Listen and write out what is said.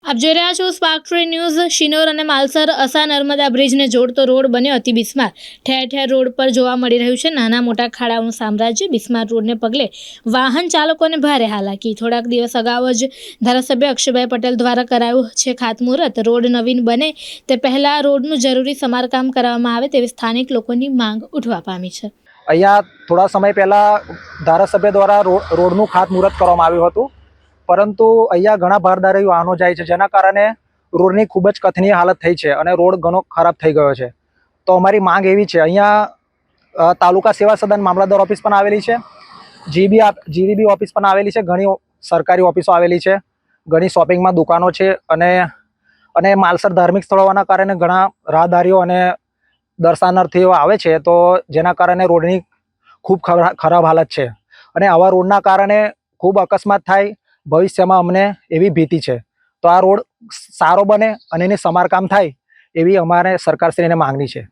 આપ જોઈ રહ્યા છો સ્પાર્ક ટુડે ન્યૂઝ। શિનોર અને માલસર અસા નર્મદા બ્રિજને જોડતો રોડ બન્યો અતિ બિસ્માર। ઠેર ઠેર રોડ પર જોવા મળી રહ્યું છે નાના મોટા ખાડાઓનું સામ્રાજ્ય। બિસ્માર રોડને પગલે વાહન ચાલકોને ભારે હાલાકી। થોડાક દિવસ અગાઉ જ ધારાસભ્ય અક્ષયભાઈ પટેલ દ્વારા કરાયું છે ખાતમુહૂર્ત। રોડ નવીન બને તે પહેલા રોડનું જરૂરી સમારકામ કરવામાં આવે તેવી સ્થાનિક લોકોની માંગ ઉઠવા પામી છે। અહીંયા થોડા સમય પહેલા ધારાસભ્ય દ્વારા રોડનું ખાતમુહૂર્ત કરવામાં આવ્યું હતું, પરંતુ અહીંયા ઘણા ભારદારી વાહનો જાય છે, જેના કારણે રોડની ખૂબ જ કથનીય હાલત થઈ છે અને રોડ ઘણો ખરાબ થઈ ગયો છે। તો અમારી માંગ એવી છે, અહીંયા તાલુકા સેવા સદન મામલતદાર ઓફિસ પણ આવેલી છે, જીવીબી ઓફિસ પણ આવેલી છે, ઘણી સરકારી ઓફિસો આવેલી છે, ઘણી શોપિંગમાં દુકાનો છે અને માલસર ધાર્મિક સ્થળો હોવાના કારણે ઘણા રાહદારીઓ અને દર્શનાર્થીઓ આવે છે, તો જેના કારણે રોડની ખૂબ ખરાબ હાલત છે અને આવા રોડના કારણે ખૂબ અકસ્માત થાય ભવિષ્યમાં અમને એવી ભીતિ છે। તો આ રોડ સારો બને અને એની સમારકામ થાય એવી અમારે સરકારશ્રીને માંગણી છે।